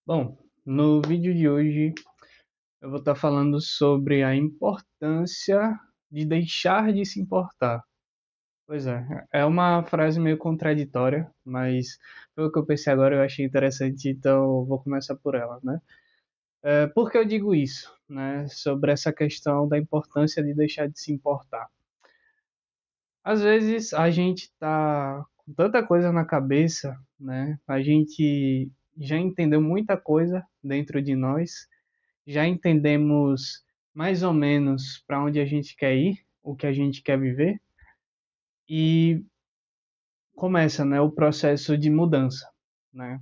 Bom, no vídeo de hoje eu vou estar falando sobre a importância de deixar de se importar. Pois é uma frase meio contraditória, mas pelo que eu pensei agora eu achei interessante, então eu vou começar por ela, né? Por que eu digo isso, né? Sobre essa questão da importância de deixar de se importar. Às vezes a gente tá com tanta coisa na cabeça, né? A gente já entendeu muita coisa dentro de nós, já entendemos mais ou menos para onde a gente quer ir, o que a gente quer viver, e começa, né, o processo de mudança, né?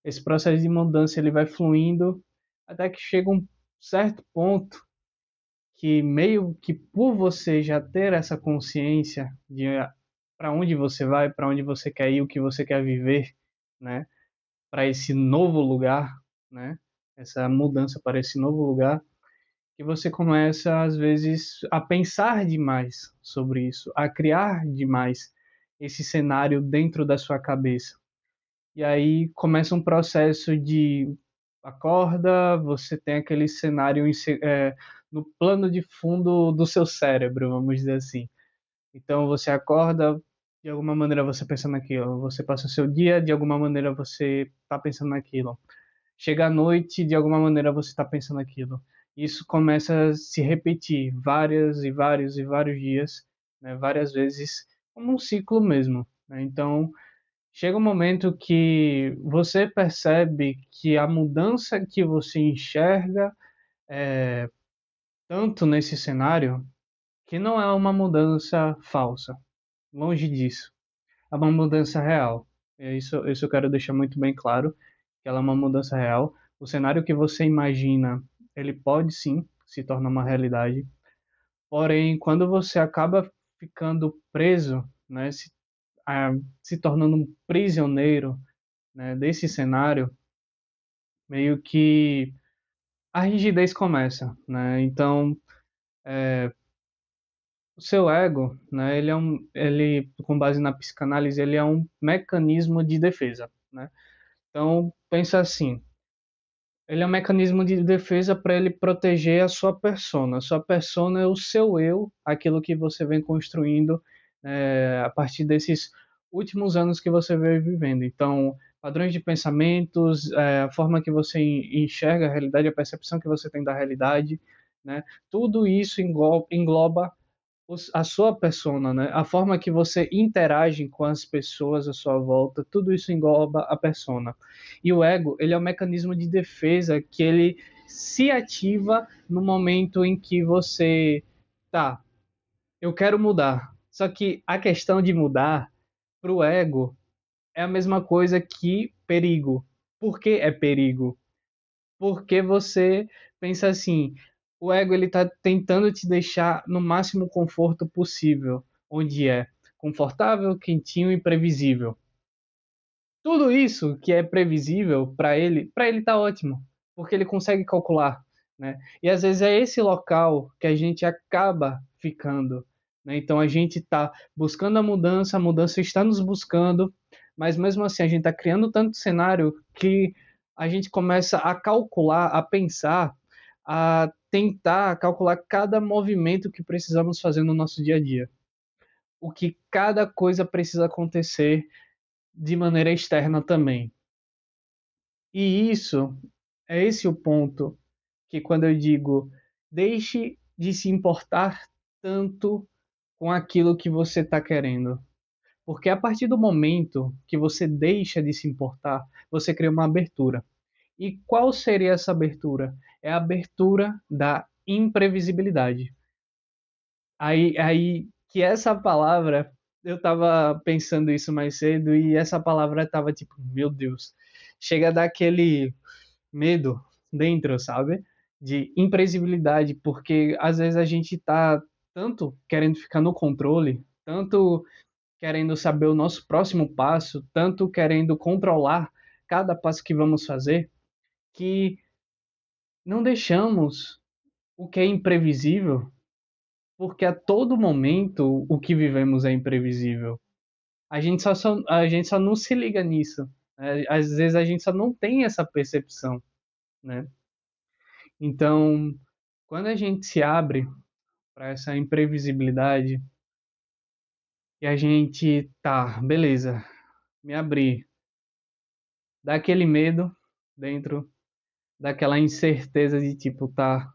Esse processo de mudança ele vai fluindo até que chega um certo ponto que meio que por você já ter essa consciência de para onde você vai, para onde você quer ir, o que você quer viver, né? Para esse novo lugar, né? Essa mudança para esse novo lugar, que você começa, às vezes, a pensar demais sobre isso, a criar demais esse cenário dentro da sua cabeça. E aí começa um processo de acorda, você tem aquele cenário no plano de fundo do seu cérebro, vamos dizer assim. Então você acorda, de alguma maneira você pensa naquilo, você passa o seu dia, de alguma maneira você está pensando naquilo. Chega à noite, de alguma maneira você está pensando naquilo. Isso começa a se repetir várias e vários e vários dias, né, várias vezes, como um ciclo mesmo, né? Então, chega um momento que você percebe que a mudança que você enxerga tanto nesse cenário, que não é uma mudança falsa, longe disso. É uma mudança real. Isso eu quero deixar muito bem claro, que ela é uma mudança real. O cenário que você imagina, ele pode sim se tornar uma realidade. Porém, quando você acaba ficando preso, né, se tornando um prisioneiro, né, desse cenário, meio que a rigidez começa, né? Então, o seu ego, né, ele, com base na psicanálise, ele é um mecanismo de defesa, né? Então, pensa assim, ele é um mecanismo de defesa para ele proteger a sua persona. A sua persona é o seu eu, aquilo que você vem construindo a partir desses últimos anos que você veio vivendo. Então, padrões de pensamentos, a forma que você enxerga a realidade, a percepção que você tem da realidade, né? Tudo isso engloba a sua persona, né? A forma que você interage com as pessoas à sua volta, tudo isso engloba a persona. E o ego, ele é um mecanismo de defesa que ele se ativa no momento em que você tá, eu quero mudar. Só que a questão de mudar para o ego é a mesma coisa que perigo. Por que é perigo? Porque você pensa assim, o ego ele está tentando te deixar no máximo conforto possível, onde é confortável, quentinho e previsível. Tudo isso que é previsível para ele tá ótimo, porque ele consegue calcular, né? E às vezes é esse local que a gente acaba ficando, né? Então a gente está buscando a mudança está nos buscando, mas mesmo assim a gente está criando tanto cenário que a gente começa a calcular, a pensar, a tentar calcular cada movimento que precisamos fazer no nosso dia a dia. O que cada coisa precisa acontecer de maneira externa também. E isso, é esse o ponto que quando eu digo deixe de se importar tanto com aquilo que você está querendo. Porque a partir do momento que você deixa de se importar, você cria uma abertura. E qual seria essa abertura? É a abertura da imprevisibilidade. Aí que essa palavra, eu estava pensando isso mais cedo e essa palavra estava tipo, meu Deus, chega a dar aquele medo dentro, sabe? De imprevisibilidade, porque às vezes a gente tá tanto querendo ficar no controle, tanto querendo saber o nosso próximo passo, tanto querendo controlar cada passo que vamos fazer, que não deixamos o que é imprevisível, porque a todo momento o que vivemos é imprevisível. A gente só não se liga nisso. Às vezes a gente só não tem essa percepção, né? Então, quando a gente se abre para essa imprevisibilidade e a gente tá, beleza, me abri, dá aquele medo dentro, daquela incerteza de tipo, tá,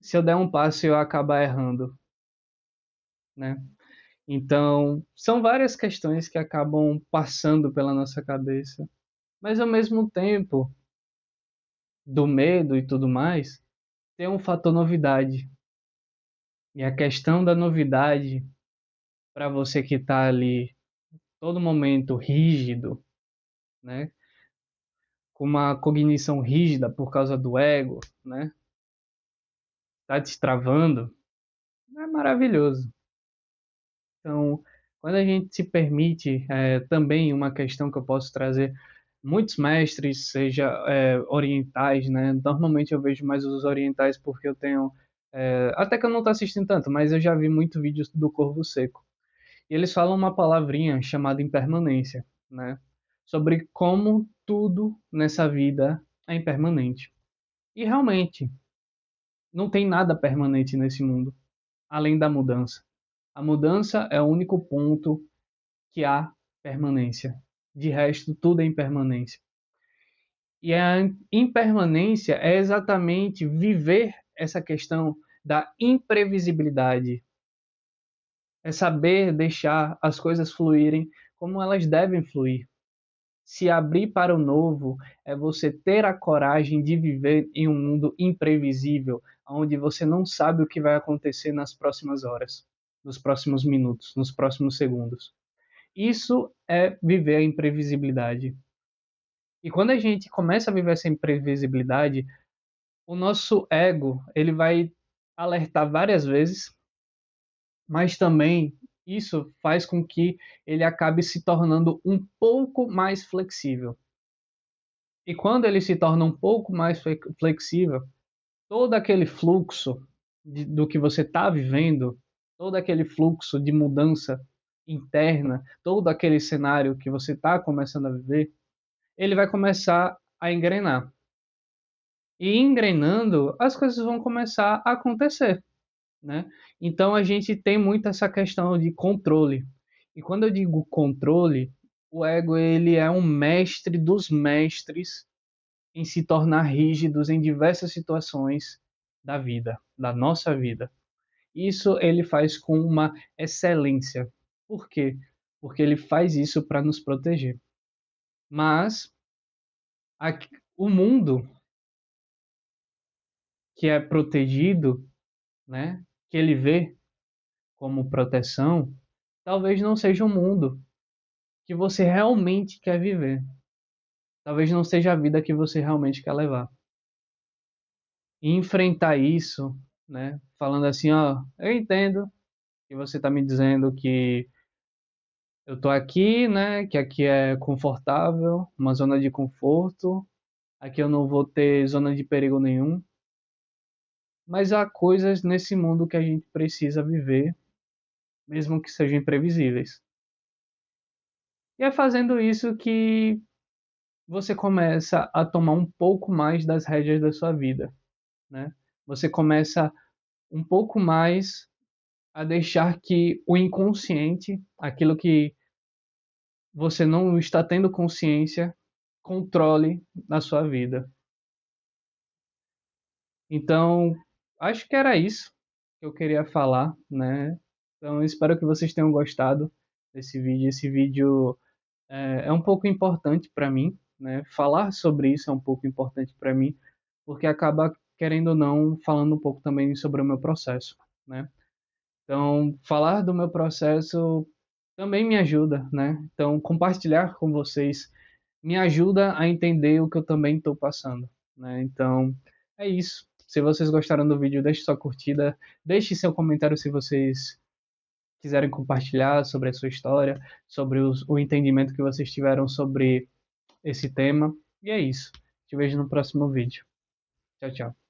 se eu der um passo eu acabar errando, né? Então, são várias questões que acabam passando pela nossa cabeça, mas ao mesmo tempo, do medo e tudo mais, tem um fator novidade. E a questão da novidade, para você que está ali todo momento rígido, né, com uma cognição rígida por causa do ego, né, tá destravando, é maravilhoso. Então, quando a gente se permite, também uma questão que eu posso trazer, muitos mestres, seja orientais, né, normalmente eu vejo mais os orientais porque eu tenho, até que eu não estou assistindo tanto, mas eu já vi muito vídeos do Corvo Seco. E eles falam uma palavrinha chamada impermanência, né? Sobre como tudo nessa vida é impermanente. E realmente, não tem nada permanente nesse mundo, além da mudança. A mudança é o único ponto que há permanência. De resto, tudo é impermanência. E a impermanência é exatamente viver essa questão da imprevisibilidade. É saber deixar as coisas fluírem como elas devem fluir. Se abrir para o novo é você ter a coragem de viver em um mundo imprevisível, onde você não sabe o que vai acontecer nas próximas horas, nos próximos minutos, nos próximos segundos. Isso é viver a imprevisibilidade. E quando a gente começa a viver essa imprevisibilidade, o nosso ego, ele vai alertar várias vezes, mas também isso faz com que ele acabe se tornando um pouco mais flexível. E quando ele se torna um pouco mais flexível, todo aquele fluxo do que você está vivendo, todo aquele fluxo de mudança interna, todo aquele cenário que você está começando a viver, ele vai começar a engrenar. E engrenando, as coisas vão começar a acontecer, né? Então a gente tem muito essa questão de controle. E quando eu digo controle, o ego ele é um mestre dos mestres em se tornar rígidos em diversas situações da vida, da nossa vida. Isso ele faz com uma excelência. Por quê? Porque ele faz isso para nos proteger. Mas o mundo que é protegido, né, que ele vê como proteção, talvez não seja o mundo que você realmente quer viver. Talvez não seja a vida que você realmente quer levar. E enfrentar isso, né, falando assim, ó, eu entendo que você está me dizendo que eu tô aqui, né? Que aqui é confortável, uma zona de conforto. Aqui eu não vou ter zona de perigo nenhum. Mas há coisas nesse mundo que a gente precisa viver, mesmo que sejam imprevisíveis. E é fazendo isso que você começa a tomar um pouco mais das rédeas da sua vida, né? Você começa um pouco mais a deixar que o inconsciente, aquilo que você não está tendo consciência, controle na sua vida. Então, acho que era isso que eu queria falar, né? Então, espero que vocês tenham gostado desse vídeo. Esse vídeo é um pouco importante para mim, né? Falar sobre isso é um pouco importante para mim, porque acaba, querendo ou não, falando um pouco também sobre o meu processo, né? Então, falar do meu processo também me ajuda, né? Então, compartilhar com vocês me ajuda a entender o que eu também estou passando, né? Então, é isso. Se vocês gostaram do vídeo, deixe sua curtida, deixe seu comentário se vocês quiserem compartilhar sobre a sua história, sobre o entendimento que vocês tiveram sobre esse tema. E é isso. Te vejo no próximo vídeo. Tchau, tchau.